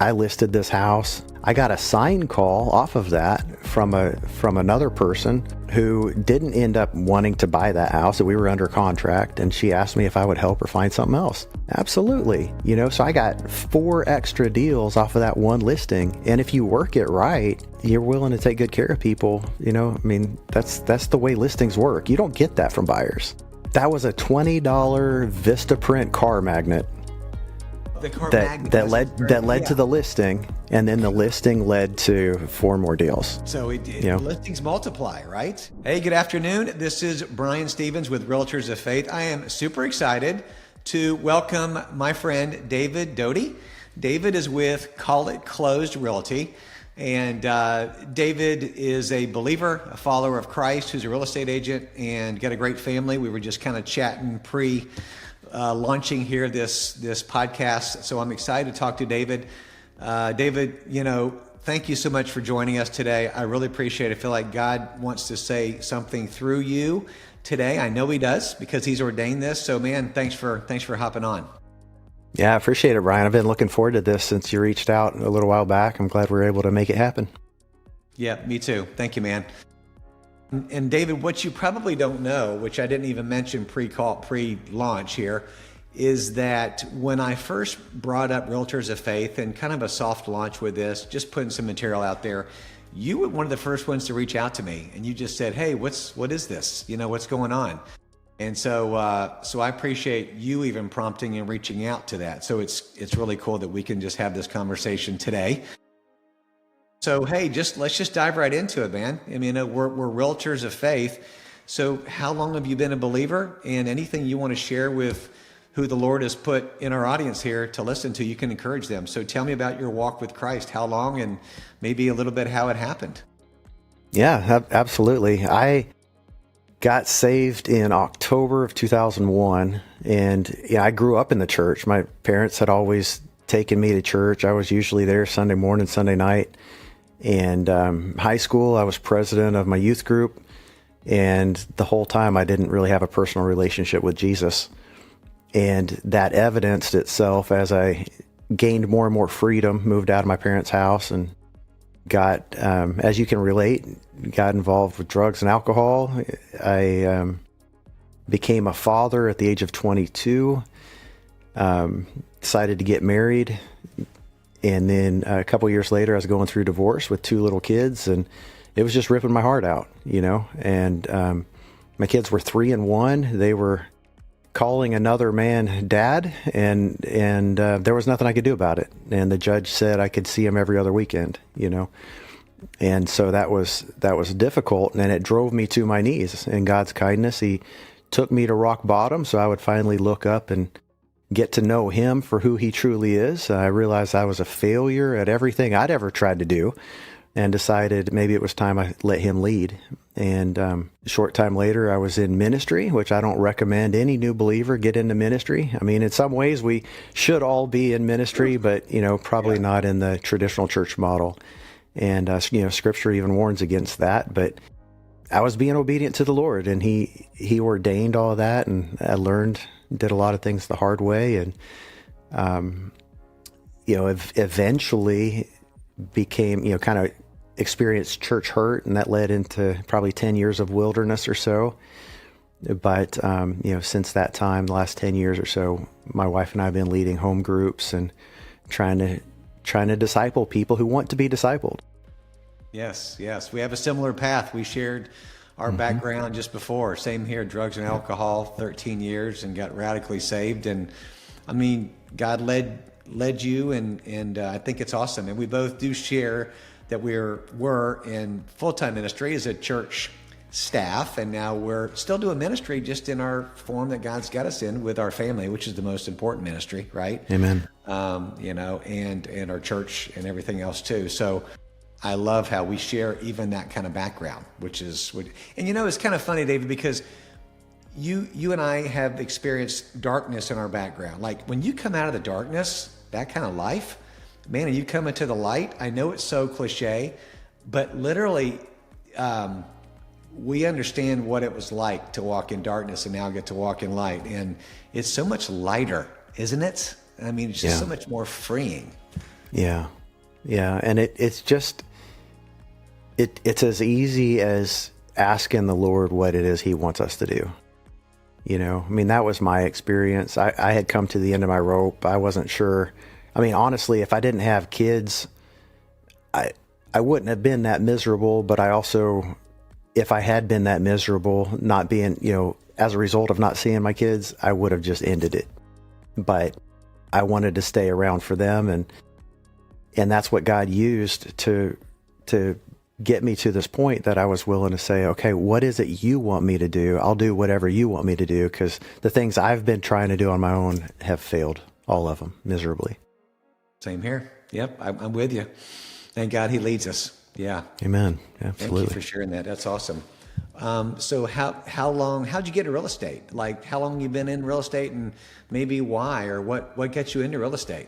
I listed this house. I got a sign call off of that from another person who didn't end up wanting to buy that house. We were under contract, and she asked me if I would help her find something else. Absolutely. So I got 4 extra deals off of that one listing. And if you work it right, you're willing to take good care of people. That's the way listings work. You don't get that from buyers. That was a $20 Vistaprint car magnet. That led to the listing, and then the listing led to 4 more deals. So listings multiply, right? Hey, good afternoon. This is Brian Stevens with Realtors of Faith. I am super excited to welcome my friend David Doty. David is with Call It Closed Realty. And David is a believer, a follower of Christ, who's a real estate agent and got a great family. We were just kind of chatting launching here this podcast. So I'm excited to talk to David. David, thank you so much for joining us today. I really appreciate it. I feel like God wants to say something through you today. I know he does because he's ordained this. So man, thanks for hopping on. Yeah, I appreciate it, Brian. I've been looking forward to this since you reached out a little while back. I'm glad we were able to make it happen. Yeah, me too. Thank you, man. And David, what you probably don't know, which I didn't even mention pre-launch here, is that when I first brought up Realtors of Faith and kind of a soft launch with this, just putting some material out there, you were one of the first ones to reach out to me, and you just said, "Hey, what is this? What's going on?" And so I appreciate you even prompting and reaching out to that. So it's really cool that we can just have this conversation today. So hey, let's just dive right into it, man. We're Realtors of Faith. So how long have you been a believer? And anything you want to share with who the Lord has put in our audience here to listen to, you can encourage them. So tell me about your walk with Christ. How long, and maybe a little bit how it happened. Yeah, absolutely. I got saved in October of 2001, and I grew up in the church. My parents had always taken me to church. I was usually there Sunday morning, Sunday night. And high school, I was president of my youth group, and the whole time I didn't really have a personal relationship with Jesus. And that evidenced itself as I gained more and more freedom, moved out of my parents' house, and got, as you can relate, got involved with drugs and alcohol. I became a father at the age of 22, decided to get married. And then a couple years later, I was going through divorce with 2 little kids, and it was just ripping my heart out, And my kids were 3 and 1. They were calling another man dad, and there was nothing I could do about it. And the judge said I could see him every other weekend, And so that was difficult, and it drove me to my knees. In God's kindness, he took me to rock bottom, so I would finally look up and get to know him for who he truly is. I realized I was a failure at everything I'd ever tried to do, and decided maybe it was time I let him lead. And a short time later, I was in ministry, which I don't recommend any new believer get into ministry. In some ways we should all be in ministry, but probably not in the traditional church model. And Scripture even warns against that. But I was being obedient to the Lord, and he ordained all of that, and I did a lot of things the hard way, and eventually became kind of experienced church hurt, and that led into probably 10 years of wilderness or so. But since that time, the last 10 years or so, my wife and I have been leading home groups and trying to disciple people who want to be discipled. Yes, we have a similar path. We shared our background just before. Same here, drugs and alcohol, 13 years, and got radically saved. And God led you, and I think it's awesome. And we both do share that we're in full-time ministry as a church staff, and now we're still doing ministry just in our form that God's got us in with our family, which is the most important ministry, right? Amen. And our church and everything else too. So I love how we share even that kind of background, and it's kind of funny, David, because you and I have experienced darkness in our background. Like when you come out of the darkness, that kind of life, man, and you come into the light. I know it's so cliche, but literally, we understand what it was like to walk in darkness and now get to walk in light. And it's so much lighter, isn't it? It's just so much more freeing. Yeah. Yeah. And it's as easy as asking the Lord what it is he wants us to do. You know, I mean, that was my experience. I had come to the end of my rope. I wasn't sure. I mean, honestly, if I didn't have kids, I wouldn't have been that miserable, but I also, if I had been that miserable, not being, as a result of not seeing my kids, I would have just ended it. But I wanted to stay around for them, and that's what God used to get me to this point that I was willing to say, okay, what is it you want me to do? I'll do whatever you want me to do, because the things I've been trying to do on my own have failed, all of them, miserably. Same here. Yep, I'm with you. Thank God he leads us. Yeah. Amen. Absolutely. Thank you for sharing that. That's awesome. So how'd you get into real estate? Like, how long you been in real estate, and maybe why, or what got you into real estate?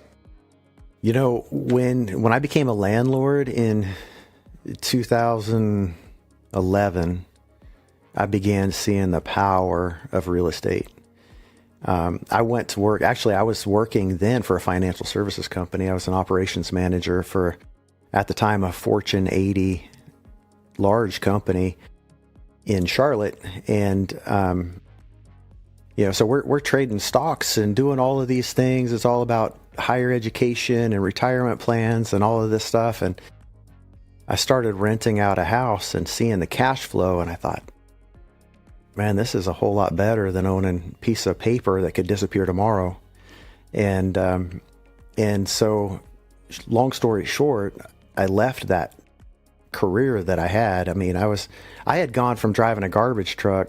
When I became a landlord in 2011, I began seeing the power of real estate. I went to work. Actually, I was working then for a financial services company. I was an operations manager for, at the time, a Fortune 80 large company in Charlotte. And, so we're trading stocks and doing all of these things. It's all about higher education and retirement plans and all of this stuff. And I started renting out a house and seeing the cash flow, and I thought, man, this is a whole lot better than owning a piece of paper that could disappear tomorrow. And so, long story short, I left that career that I had. I mean, I had gone from driving a garbage truck,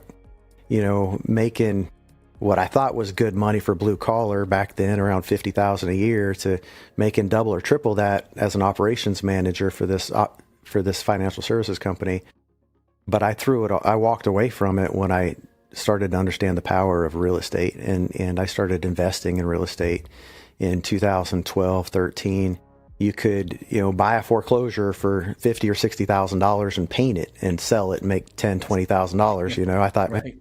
making what I thought was good money for blue collar back then, around $50,000 a year, to making double or triple that as an operations manager for this financial services company. But I walked away from it when I started to understand the power of real estate, and I started investing in real estate in 2012, 13. You could, buy a foreclosure for $50,000 or $60,000 and paint it and sell it and make $10,000, $20,000. I thought, right.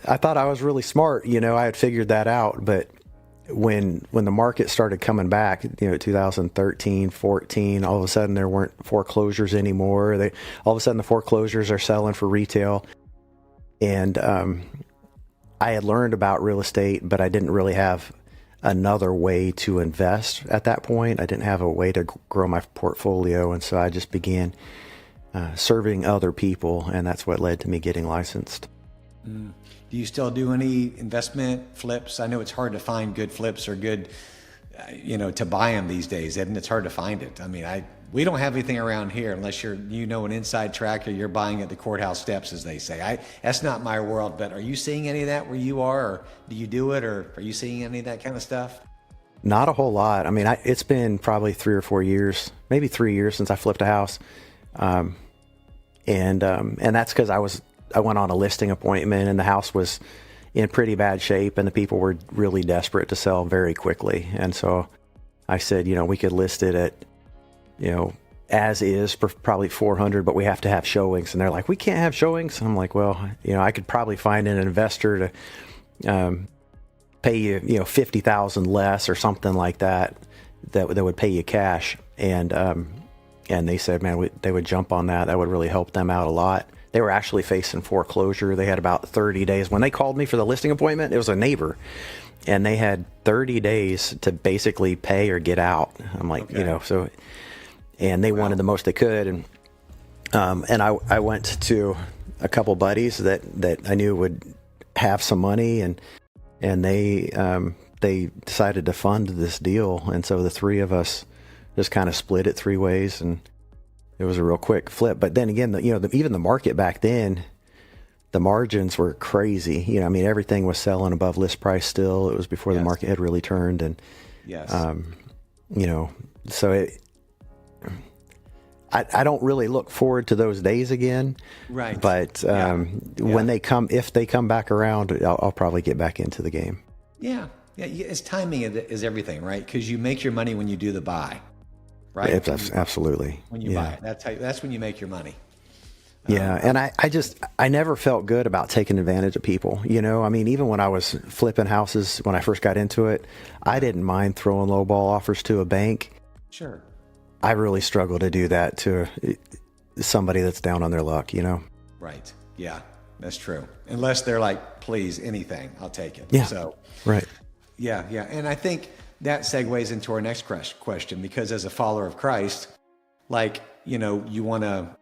I thought I was really smart. I had figured that out. But when the market started coming back, 2013, 14, all of a sudden there weren't foreclosures anymore. All of a sudden the foreclosures are selling for retail. And I had learned about real estate, but I didn't really have another way to invest at that point. I didn't have a way to grow my portfolio. And so I just began serving other people. And that's what led to me getting licensed. Do you still do any investment flips? I know it's hard to find good flips or good, to buy them these days, and it's hard to find it. I mean, we don't have anything around here unless you're, an inside track, or you're buying at the courthouse steps, as they say. That's not my world, but are you seeing any of that where you are, or do you do it, or are you seeing any of that kind of stuff? Not a whole lot. I mean, it's been probably 3 or 4 years, maybe 3 years since I flipped a house. And that's because I went on a listing appointment, and the house was in pretty bad shape, and the people were really desperate to sell very quickly. And so I said, we could list it at, as is for probably 400, but we have to have showings. And they're like, we can't have showings. And I'm like, well, I could probably find an investor to pay you, 50,000 less or something like that would pay you cash. And they said, man, they would jump on that. That would really help them out a lot. They were actually facing foreclosure. They had about 30 days. When they called me for the listing appointment, it was a neighbor, and they had 30 days to basically pay or get out. I'm like, okay. And they wanted the most they could. And I went to a couple buddies that I knew would have some money, and they decided to fund this deal. And so the three of us just kind of split it 3 ways, and it was a real quick flip. But then again, even the market back then, the margins were crazy. Everything was selling above list price still. It was before the market had really turned. And, so I don't really look forward to those days again. Right. But when if they come back around, I'll probably get back into the game. Yeah. Yeah. It's timing is everything, right? Because you make your money when you do the buy. Right? Absolutely. When you buy it. That's when you make your money. Yeah. And I never felt good about taking advantage of people. You know, I mean, even when I was flipping houses, when I first got into it, I didn't mind throwing lowball offers to a bank. Sure. I really struggle to do that to somebody that's down on their luck, you know? Right. Yeah, that's true. Unless they're like, please, anything, I'll take it. Yeah. So, right. yeah. And I think that segues into our next question, because as a follower of Christ, like, you know, you want to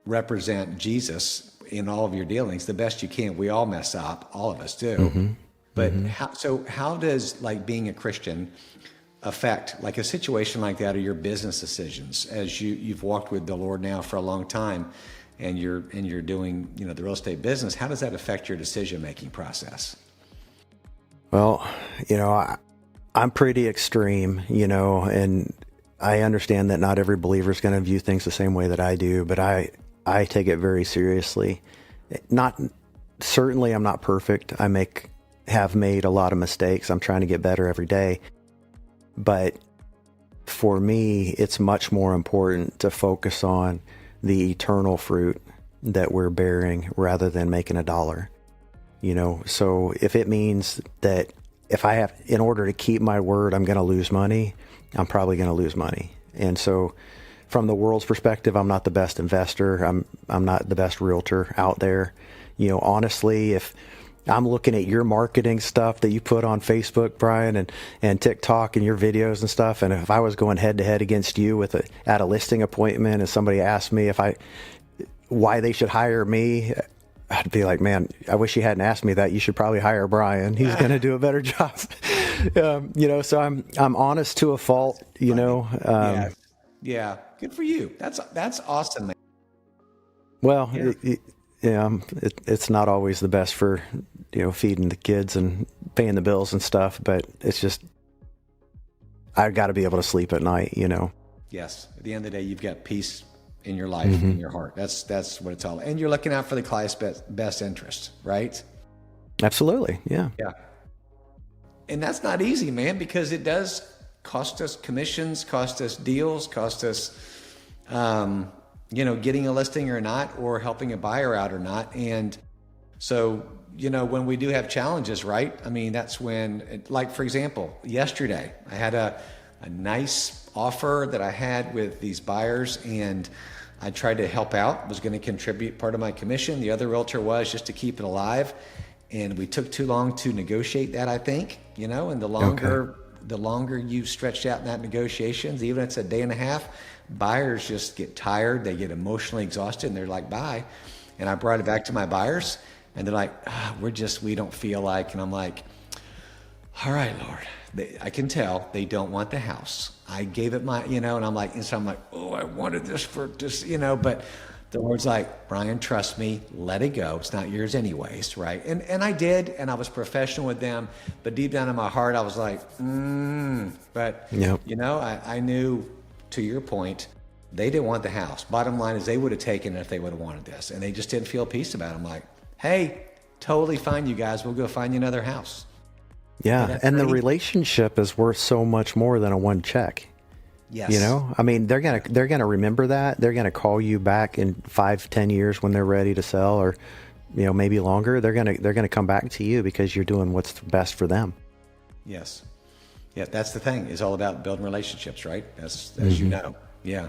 represent Jesus in all of your dealings the best you can. We all mess up. All of us do. But how does like being a Christian affect like a situation like that or your business decisions as you've walked with the Lord now for a long time and you're doing, you know, the real estate business? How does that affect your decision-making process? Well, you know, I'm pretty extreme, you know, and I understand that not every believer is going to view things the same way that I do, but I take it very seriously. Certainly I'm not perfect. Have made a lot of mistakes. I'm trying to get better every day. But for me, it's much more important to focus on the eternal fruit that we're bearing rather than making a dollar. You know, so if it means that in order to keep my word, I'm going to lose money, I'm probably going to lose money. And so from the world's perspective, I'm not the best investor. I'm not the best realtor out there. You know, honestly, if I'm looking at your marketing stuff that you put on Facebook, Brian, and TikTok and your videos and stuff, and if I was going head to head against you at a listing appointment and somebody asked me why they should hire me, I'd be like, man, I wish you hadn't asked me that. You should probably hire Brian. He's going to do a better job. You know, so I'm honest to a fault, you know. Yeah. Good for you. That's awesome, man. Well, it's not always the best for, you know, feeding the kids and paying the bills and stuff, but it's just, I've got to be able to sleep at night, you know. Yes. At the end of the day, you've got peace in your life, in your heart. That's what it's all. And you're looking out for the client's best interest, right? Absolutely. Yeah. Yeah. And that's not easy, man, because it does cost us commissions, cost us deals, cost us, you know, getting a listing or not, or helping a buyer out or not. And so, you know, when we do have challenges, right? I mean, that's when, like, for example, yesterday I had a nice offer that I had with these buyers, and I tried to help out, was going to contribute part of my commission. The other realtor was, just to keep it alive. And we took too long to negotiate that, I think, you know, and the longer you stretched out in that negotiations, even if it's a day and a half, buyers just get tired. They get emotionally exhausted and they're like, bye. And I brought it back to my buyers and they're like, we don't feel like, and I'm like, all right, Lord, I can tell they don't want the house. I gave it my, you know, and I'm like, oh, I wanted this for just, you know, but the Lord's like, Brian, trust me, let it go. It's not yours anyways, right? And I did, and I was professional with them, but deep down in my heart, I was like, but, you know, I knew, to your point, they didn't want the house. Bottom line is they would have taken it if they would have wanted this, and they just didn't feel peace about it. I'm like, hey, totally fine, you guys. We'll go find you another house. Yeah, and the relationship is worth so much more than a one check. Yes. You know, I mean, they're gonna remember that. They're gonna call you back in 5-10 years when they're ready to sell, or, you know, maybe longer. They're gonna come back to you because you're doing what's best for them. Yes. Yeah, that's the thing. It's all about building relationships, right? As you know. Yeah.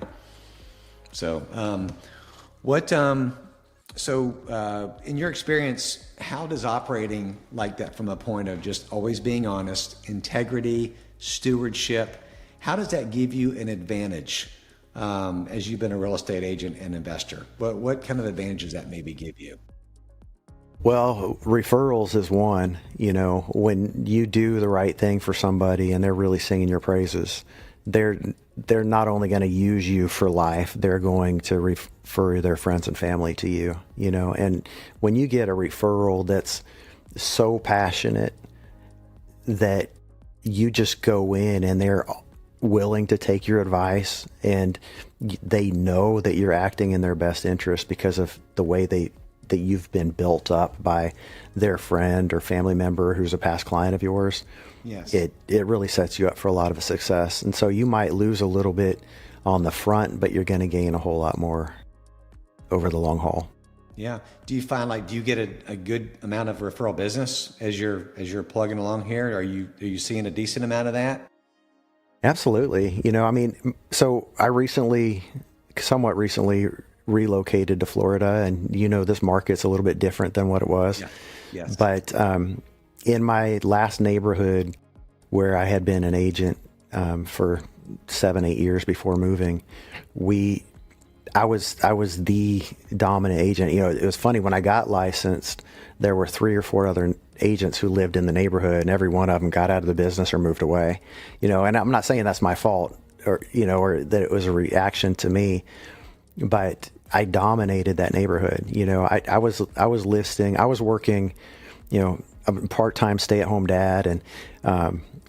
So, in your experience, how does operating like that, from a point of just always being honest, integrity, stewardship, how does that give you an advantage as you've been a real estate agent and investor? What kind of advantages that maybe give you? Well, referrals is one. You know, when you do the right thing for somebody and they're really singing your praises, they're not only going to use you for life, they're going to refer their friends and family to you, you know. And when you get a referral that's so passionate that you just go in and they're willing to take your advice and they know that you're acting in their best interest because of the way that you've been built up by their friend or family member who's a past client of yours. Yes. It really sets you up for a lot of success. And so you might lose a little bit on the front, but you're going to gain a whole lot more over the long haul. Yeah. Do you find do you get a good amount of referral business as you're plugging along here? Are you seeing a decent amount of that? Absolutely. So I somewhat recently relocated to Florida, and this market's a little bit different than what it was. Yeah. Yes. But in my last neighborhood where I had been an agent for 7-8 years before moving, I was the dominant agent. It was funny, when I got licensed, there were 3 or 4 other agents who lived in the neighborhood, and every one of them got out of the business or moved away. And I'm not saying that's my fault, or that it was a reaction to me, but I dominated that neighborhood. I was listing, I was working, a part-time stay-at-home dad and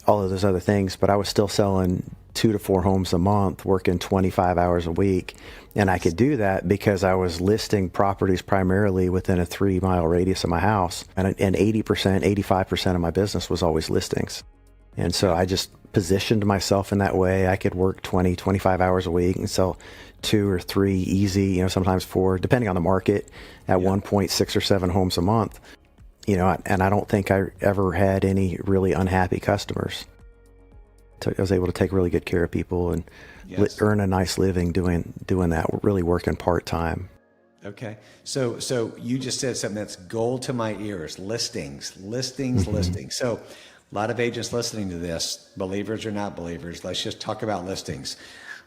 all of those other things, but I was still selling 2 to 4 homes a month, working 25 hours a week. And I could do that because I was listing properties primarily within a 3-mile radius of my house. And 80%, 85% of my business was always listings. And so I just positioned myself in that way. I could work 20, 25 hours a week and sell 2 or 3 easy, sometimes 4, depending on the market, at one point 6 or 7 homes a month. And I don't think I ever had any really unhappy customers. I was able to take really good care of people and earn a nice living doing that, really working part-time. Okay. So you just said something that's gold to my ears: listings. So a lot of agents listening to this, believers or not believers, let's just talk about listings.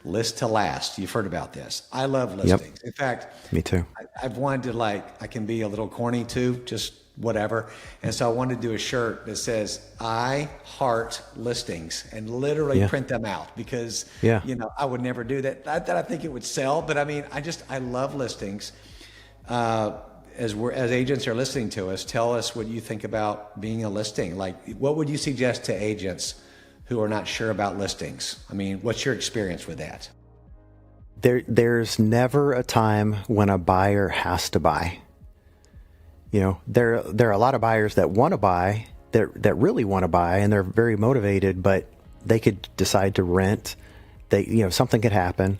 List to last. You've heard about this. I love listings. Yep. In fact, me too. I've wanted to I can be a little corny too, just whatever. And so I wanted to do a shirt that says, I heart listings, and literally print them out, because, I would never do that. Not that I think it would sell, but I love listings. As agents are listening to us, tell us what you think about being a listing. What would you suggest to agents who are not sure about listings? What's your experience with that? There's never a time when a buyer has to buy. There are a lot of buyers that want to buy, that really want to buy, and they're very motivated, but they could decide to rent. Something could happen.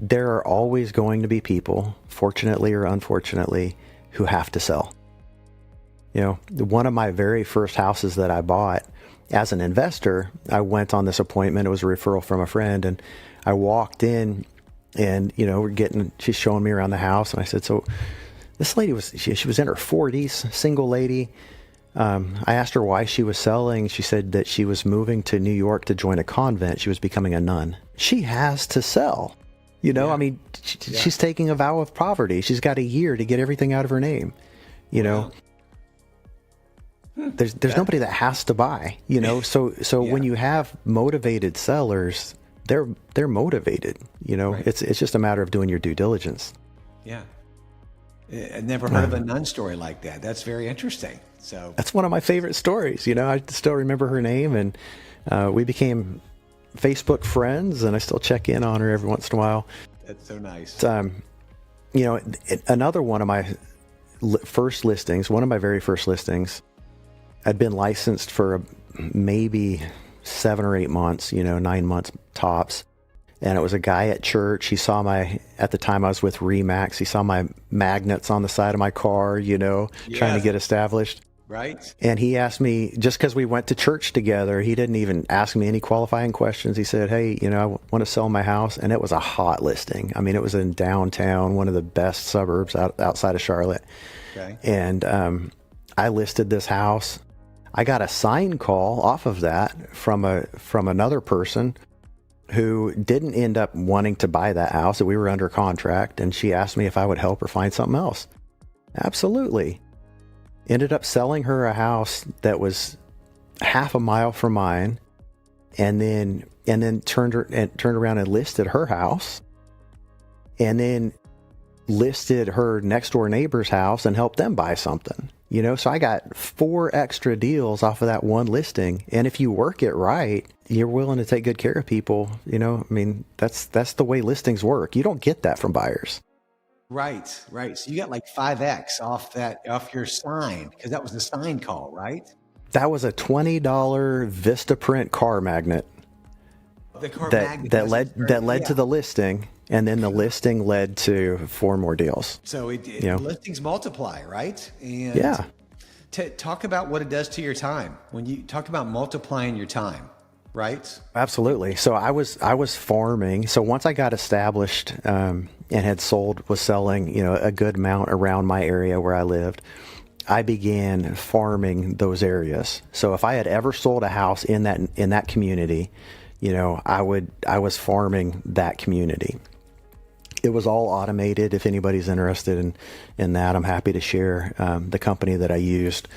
There are always going to be people, fortunately or unfortunately, who have to sell. One of my very first houses that I bought as an investor, I went on this appointment. It was a referral from a friend, and I walked in, and she's showing me around the house, and I said, so this lady she was in her 40s, single lady. I asked her why she was selling. She said that she was moving to New York to join a convent. She was becoming a nun. She has to sell. She's taking a vow of poverty. She's got a year to get everything out of her name. Wow. There's nobody that has to buy. So when you have motivated sellers, they're motivated. Right. It's just a matter of doing your due diligence. Yeah. I've never heard of a nun story like that. That's very interesting. So that's one of my favorite stories. I still remember her name, and we became Facebook friends, and I still check in on her every once in a while. That's so nice. Another one of my first listings, one of my very first listings, I'd been licensed for maybe 7 or 8 months, 9 months tops. And it was a guy at church. He saw at the time I was with Remax, he saw my magnets on the side of my car, trying to get established. Right. And he asked me, just because we went to church together, he didn't even ask me any qualifying questions. He said, hey, I want to sell my house. And it was a hot listing. It was in downtown, one of the best suburbs outside of Charlotte. Okay. And I listed this house. I got a sign call off of that from another person who didn't end up wanting to buy that house. We were under contract, and she asked me if I would help her find something else. Absolutely. Ended up selling her a house that was half a mile from mine, and then turned around and listed her house, and then listed her next door neighbor's house and helped them buy something. So I got 4 extra deals off of that one listing. And if you work it right, you're willing to take good care of people. That's the way listings work. You don't get that from buyers. Right. So you got 5X off your sign, because that was the sign call, right? That was a $20 Vistaprint car magnet. The car magnet that led to the listing. And then the listing led to 4 more deals. So listings multiply, right? And Yeah. Talk about what it does to your time. When you talk about multiplying your time, right? Absolutely. So I was farming. So once I got established and was selling, a good amount around my area where I lived, I began farming those areas. So if I had ever sold a house in that community, I was farming that community. It was all automated. If anybody's interested in that, I'm happy to share the company that I used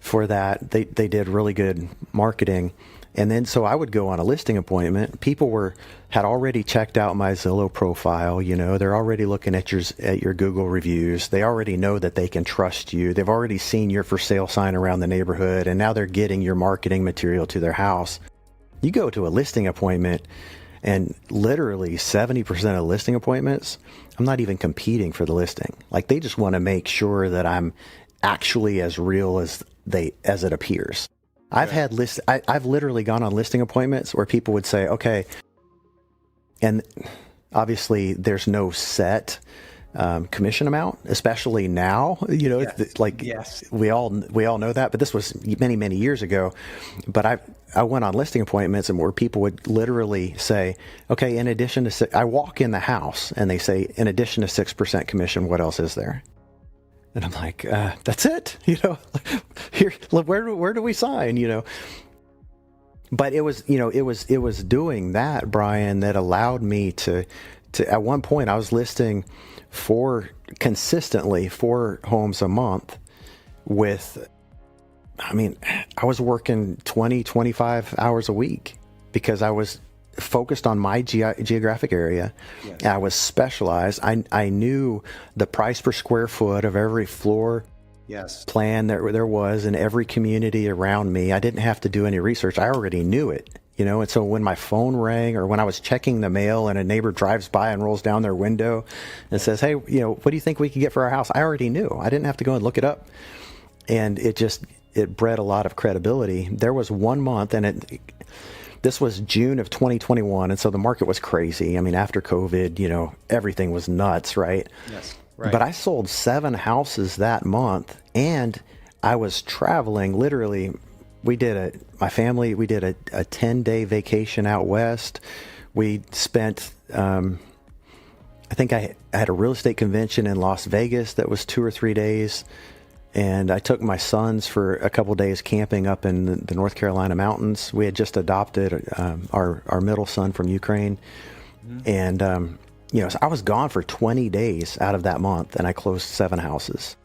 for that. They did really good marketing. And then so I would go on a listing appointment. People had already checked out my Zillow profile. They're already looking at your Google reviews. They already know that they can trust you. They've already seen your for sale sign around the neighborhood, and now they're getting your marketing material to their house. You go to a listing appointment, and literally 70% of listing appointments, I'm not even competing for the listing. Like, they just want to make sure that I'm actually as real as it appears. I've literally gone on listing appointments where people would say, okay, and obviously there's no set commission amount, especially now. Yes. we all know that, but this was many, many years ago. But I went on listing appointments and where people would literally say, okay, in addition to I walk in the house and they say, in addition to 6% commission, what else is there? And I'm like, that's it, here, where do we sign, But it was doing that, Brian, that allowed me to at one point I was listing consistently 4 homes a month I was working 20, 25 hours a week because I was focused on my geographic area. Yes. I was specialized. I knew the price per square foot of every floor plan there was in every community around me. I didn't have to do any research. I already knew it, and so when my phone rang or when I was checking the mail and a neighbor drives by and rolls down their window and says, hey, what do you think we could get for our house? I already knew. I didn't have to go and look it up. And it bred a lot of credibility. There was one month, and this was June of 2021, and so the market was crazy. I mean, after COVID, everything was nuts, right? Yes, right. But I sold 7 houses that month, and I was traveling. Literally, my family did a 10-day vacation out west. We spent, I think I had a real estate convention in Las Vegas that was 2 or 3 days. And I took my sons for a couple of days camping up in the North Carolina mountains. We had just adopted our middle son from Ukraine. Mm-hmm. And, so I was gone for 20 days out of that month, and I closed 7 houses.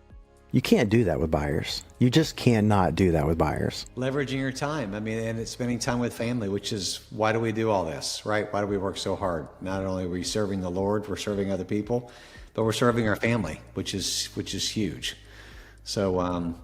You can't do that with buyers. You just cannot do that with buyers. Leveraging your time. And it's spending time with family, which is why do we do all this, right? Why do we work so hard? Not only are we serving the Lord, we're serving other people, but we're serving our family, which is huge. So,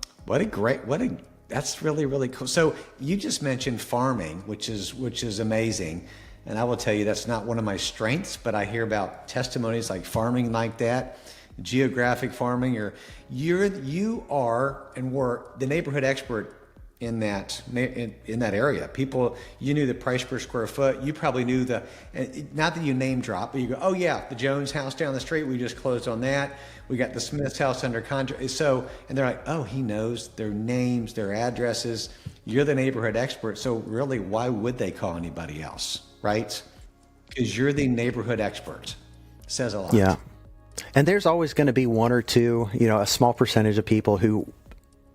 that's really, really cool. So you just mentioned farming, which is amazing. And I will tell you, that's not one of my strengths, but I hear about testimonies like farming like that, geographic farming, or you are and were the neighborhood expert in that area. People, you knew the price per square foot. You probably knew not that you name drop, but you go, oh yeah, the Jones house down the street, we just closed on that. We got the Smith's house under contract. So, and they're like, oh, he knows their names, their addresses. You're the neighborhood expert. So really, why would they call anybody else, right? Because you're the neighborhood expert. Says a lot. Yeah. And there's always going to be 1 or 2, a small percentage of people who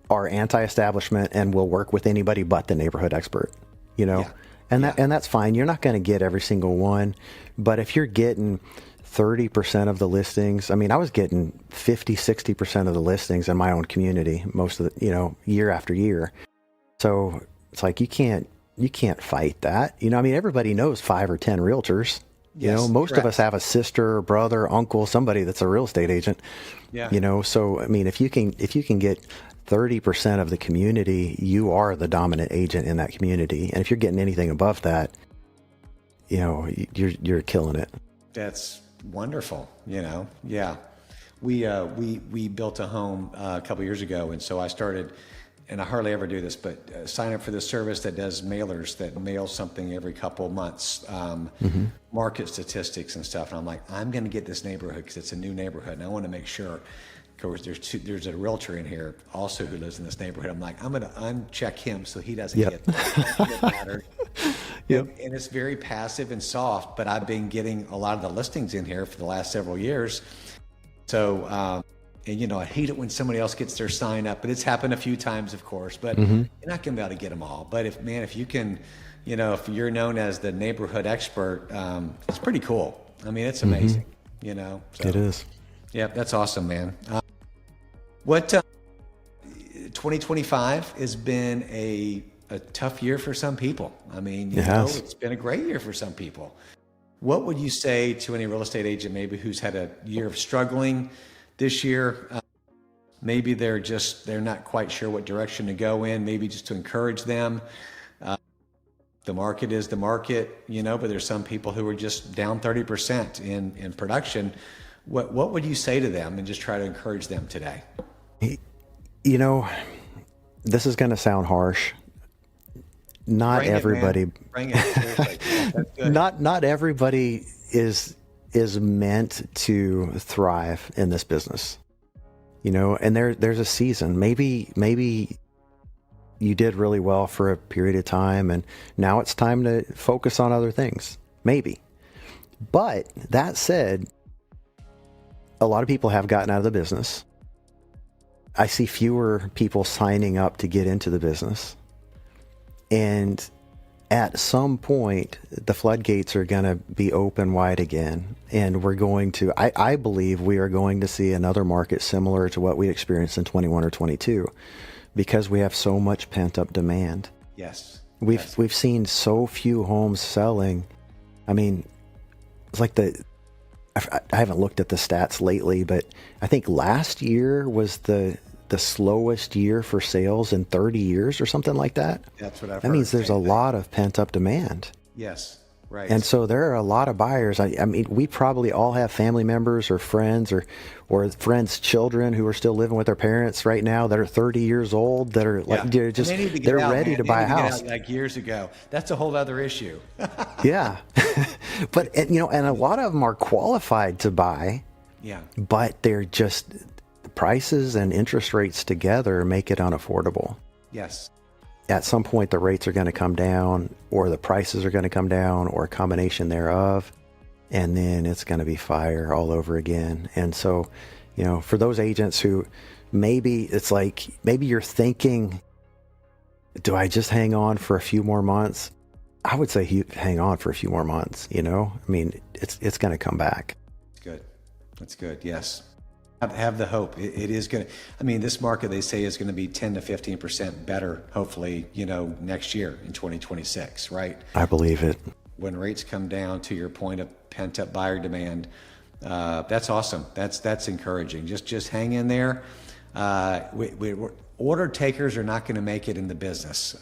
are anti-establishment and will work with anybody but the neighborhood expert, Yeah. And that's fine. You're not going to get every single one, but if you're getting 30% of the listings, I was getting 50, 60% of the listings in my own community, most of the, year after year. So it's like, you can't fight that. Everybody knows 5 or 10 realtors. Yes, most correct. of us have a sister, brother, uncle, somebody that's a real estate agent. Yeah. So if you can get 30% of the community, you are the dominant agent in that community. And if you're getting anything above that, you're killing it. That's wonderful. Yeah. We built a home a couple years ago, and so I started and I hardly ever do this, but sign up for this service that does mailers that mail something every couple of months, market statistics and stuff. And I'm like, I'm going to get this neighborhood because it's a new neighborhood, and I want to make sure. Of course, there's a realtor in here also who lives in this neighborhood. I'm like, I'm going to uncheck him so he doesn't get battered. Yep. And it's very passive and soft, but I've been getting a lot of the listings in here for the last several years. So, and I hate it when somebody else gets their sign up, but it's happened a few times, of course, but you're not going to be able to get them all. But if you can, if you're known as the neighborhood expert, it's pretty cool. I mean, it's amazing, So, it is. Yeah, that's awesome, man. What 2025 has been a tough year for some people. I mean, it's been a great year for some people. What would you say to any real estate agent maybe who's had a year of struggling this year? Maybe they're not quite sure what direction to go in, maybe just to encourage them. The market is the market, but there's some people who are just down 30% in production. What would you say to them and just try to encourage them today? This is going to sound harsh. Not everybody, not everybody is meant to thrive in this business, and there's a season. Maybe you did really well for a period of time and now it's time to focus on other things, maybe. But that said, a lot of people have gotten out of the business. I see fewer people signing up to get into the business. And at some point, the floodgates are going to be open wide again. And we're going to, I believe we are going to see another market similar to what we experienced in 21 or 22 because we have so much pent up demand. Yes. We've seen so few homes selling. I mean, it's like I haven't looked at the stats lately, but I think last year was the slowest year for sales in 30 years or something like that. That's what I've heard. That means there's a lot of pent up demand. Yes, right. And so there are a lot of buyers. I mean, we probably all have family members or friends or friends' children who are still living with their parents right now that are 30 years old that are like, they're ready to buy a house. Like years ago. That's a whole other issue. Yeah. But, and a lot of them are qualified to buy. Yeah. But they're just, prices and interest rates together make it unaffordable. Yes. At some point, the rates are going to come down, or the prices are going to come down, or a combination thereof, and then it's going to be fire all over again. And so, for those agents who maybe you're thinking, do I just hang on for a few more months? I would say hang on for a few more months. I mean, it's going to come back. Good. That's good. Yes. Have the hope. It is going to, I mean, this market, they say, is going to be 10 to 15% better, hopefully, next year in 2026, right? I believe it. When rates come down, to your point of pent up buyer demand, that's awesome. That's encouraging. Just hang in there. Order takers are not going to make it in the business.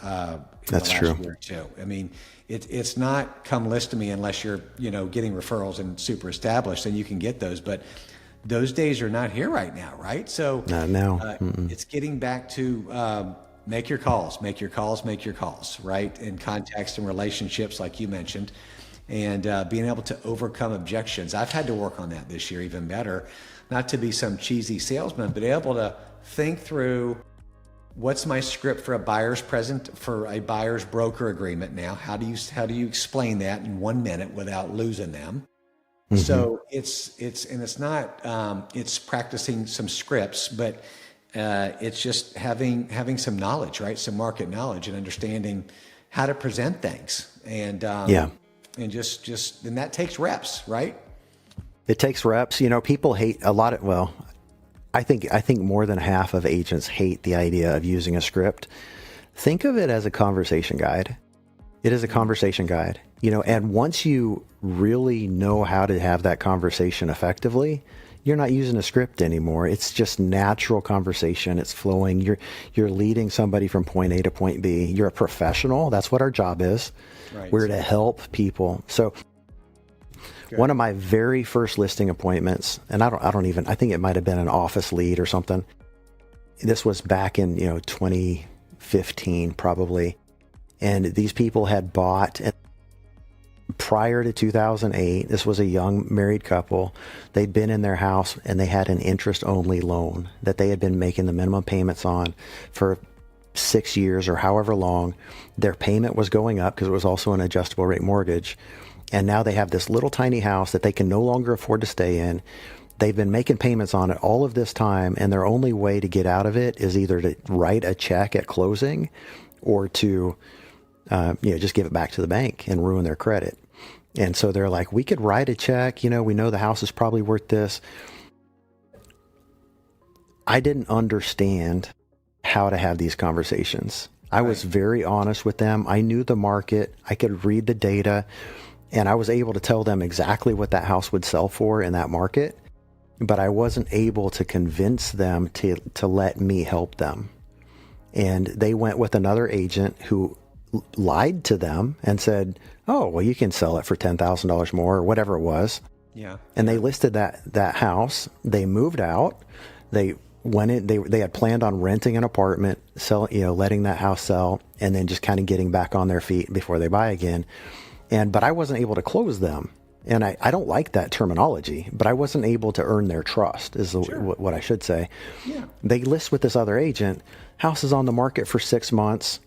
That's true. Year or two. I mean, it's not come list to me unless you're, getting referrals and super established, and you can get those. But those days are not here right now, right? So not now. It's getting back to make your calls, right? And contacts and relationships, like you mentioned, and being able to overcome objections. I've had to work on that this year even better, not to be some cheesy salesman, but able to think through what's my script for a buyer's broker agreement now. How do you explain that in 1 minute without losing them? So it's not it's practicing some scripts, but it's just having some knowledge, right? Some market knowledge and understanding how to present things, and and just and that takes reps, right? It takes reps. People hate a lot of. Well, I think more than half of agents hate the idea of using a script. Think of it as a conversation guide. It is a conversation guide, and once you really know how to have that conversation effectively, you're not using a script anymore. It's just natural conversation. It's flowing. You're leading somebody from point A to point B. You're a professional. That's what our job is. Right. We're to help people. So one of my very first listing appointments, and I think it might have been an office lead or something. This was back in, 15 probably. And these people had bought prior to 2008. This was a young married couple. They'd been in their house and they had an interest-only loan that they had been making the minimum payments on for 6 years or however long. Their payment was going up because it was also an adjustable rate mortgage. And now they have this little tiny house that they can no longer afford to stay in. They've been making payments on it all of this time, and their only way to get out of it is either to write a check at closing or to just give it back to the bank and ruin their credit. And so they're like, we could write a check, we know the house is probably worth this. I didn't understand how to have these conversations. I was very honest with them. I knew the market. I could read the data, and I was able to tell them exactly what that house would sell for in that market. But I wasn't able to convince them to let me help them. And they went with another agent who lied to them and said, oh, well, you can sell it for $10,000 more or whatever it was. Yeah. And they listed that house. They moved out. They went in, they had planned on renting an apartment, letting that house sell, and then just kind of getting back on their feet before they buy again. But I wasn't able to close them. And I don't like that terminology, but I wasn't able to earn their trust is what I should say. Yeah. They list with this other agent, house is on the market for 6 months.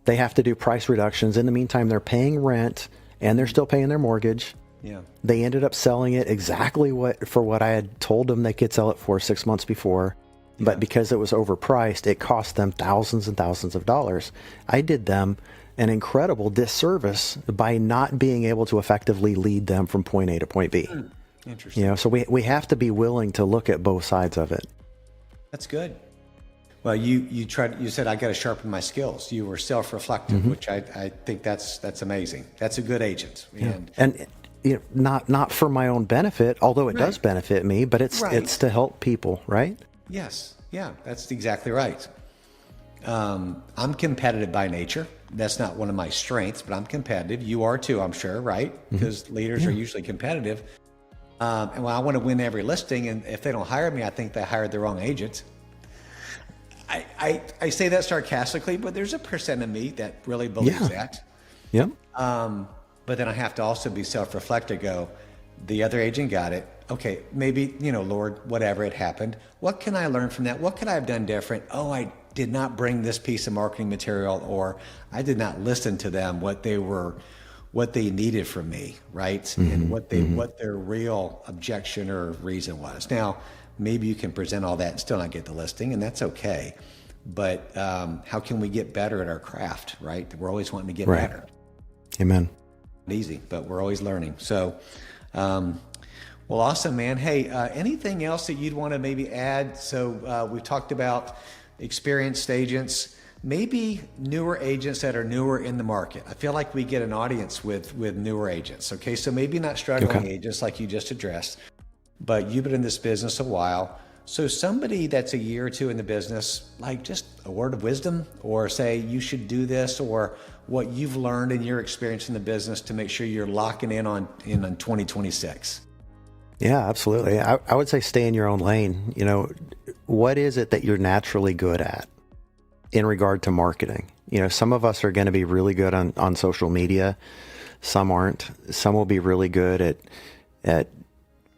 They have to do price reductions. In the meantime, they're paying rent and they're still paying their mortgage. Yeah. They ended up selling it exactly what I had told them they could sell it for 6 months before. Yeah. But because it was overpriced, it cost them thousands and thousands of dollars. I did them an incredible disservice by not being able to effectively lead them from point A to point B. Interesting. So we have to be willing to look at both sides of it. That's good. Well, you said I got to sharpen my skills. You were self-reflective, which I think that's amazing. That's a good agent. Yeah. And not for my own benefit, although it does benefit me, but it's to help people, right? Yes. Yeah, that's exactly right. I'm competitive by nature. That's not one of my strengths, but I'm competitive. You are too, I'm sure, right? Because leaders are usually competitive. And I want to win every listing, and if they don't hire me, I think they hired the wrong agent. I say that sarcastically, but there's a percent of me that really believes that. Yep. But then I have to also be self-reflective, go, the other agent got it. Okay, maybe, Lord, whatever, it happened. What can I learn from that? What could I have done different? Oh, I did not bring this piece of marketing material, or I did not listen to them, what they needed from me, right? And what their real objection or reason was. Now, maybe you can present all that and still not get the listing, and that's okay. But how can we get better at our craft, right? We're always wanting to get better. Amen. Easy, but we're always learning. So, well, awesome, man. Hey, anything else that you'd want to maybe add? So we've talked about experienced agents, maybe newer agents that are newer in the market. I feel like we get an audience with newer agents. Okay, so maybe not struggling agents like you just addressed, but you've been in this business a while. So somebody that's a year or two in the business, like just a word of wisdom, or say you should do this, or what you've learned in your experience in the business to make sure you're locking in on 2026. Yeah, absolutely. I would say stay in your own lane. What is it that you're naturally good at in regard to marketing? Some of us are going to be really good on social media. Some aren't. Some will be really good at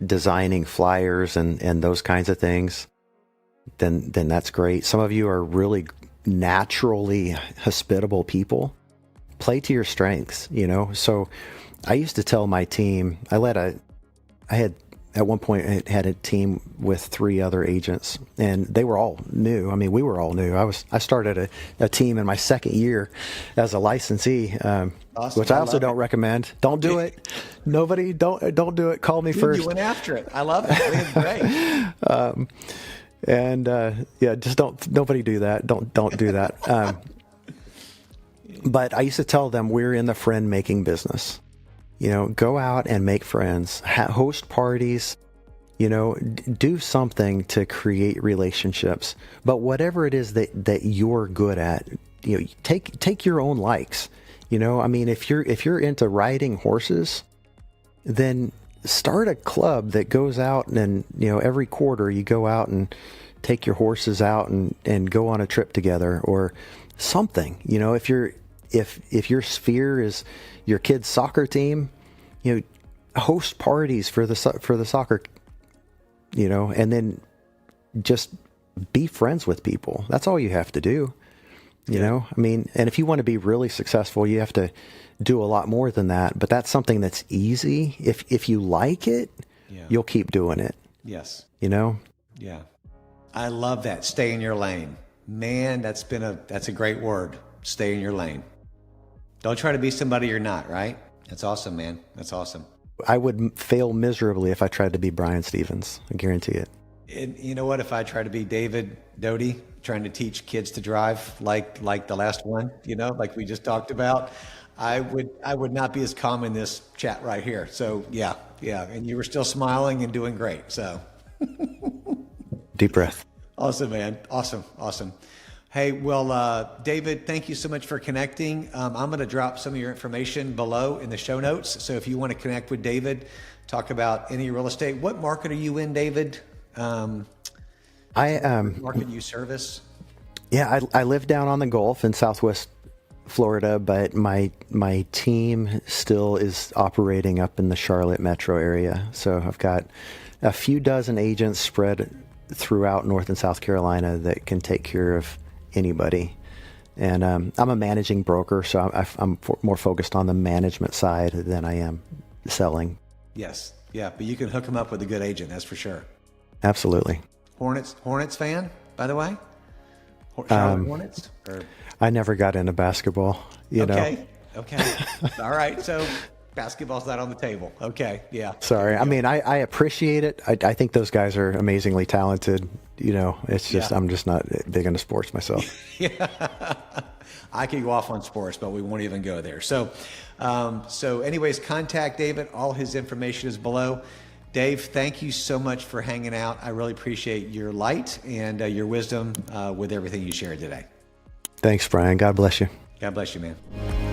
designing flyers and those kinds of things. Then that's great. Some of you are really naturally hospitable people. Play to your strengths, So I used to tell my team, I had at one point had a team with 3 other agents, and they were all new. I mean, we were all new. I started a team in my second year as a licensee, awesome. Which I also don't recommend. Don't do it. Nobody, don't do it. Call me first. You went after it. I love it. I think it's great. Just nobody do that. Don't do that. But I used to tell them we're in the friend-making business. Go out and make friends, host parties, do something to create relationships. But whatever it is that you're good at, take your own likes. I mean, if you're into riding horses, then start a club that goes out and, every quarter you go out and take your horses out and go on a trip together, or something. If your sphere is your kid's soccer team, host parties for the soccer, and then just be friends with people. That's all you have to do. And if you want to be really successful, you have to do a lot more than that. But that's something that's easy. If you like it, you'll keep doing it. Yes. Yeah. I love that. Stay in your lane. Man, that's a great word. Stay in your lane. Don't try to be somebody you're not, right? That's awesome, man. That's awesome. I would fail miserably if I tried to be Brian Stevens. I guarantee it. And you know what? If I try to be David Doty, trying to teach kids to drive like the last one, like we just talked about, I would not be as calm in this chat right here. So yeah. And you were still smiling and doing great. So deep breath. Awesome, man. Awesome. Hey, well, David, thank you so much for connecting. I'm going to drop some of your information below in the show notes. So if you want to connect with David, talk about any real estate. What market are you in, David? Market you service? Yeah, I live down on the Gulf in Southwest Florida, but my team still is operating up in the Charlotte metro area. So I've got a few dozen agents spread throughout North and South Carolina that can take care of anybody. And I'm a managing broker, so I'm more focused on the management side than I am selling. Yes. Yeah, but you can hook them up with a good agent, that's for sure. Absolutely. Hornets fan, by the way? Charlotte Hornets? Or... I never got into basketball, Okay. All right. So basketball's not on the table. Okay. Yeah. Sorry. I mean, I appreciate it. I think those guys are amazingly talented. It's just, I'm just not big into sports myself. Yeah. I could go off on sports, but we won't even go there. So anyways, contact David. All his information is below. Dave, thank you so much for hanging out. I really appreciate your light and your wisdom with everything you shared today. Thanks, Brian. God bless you. God bless you, man.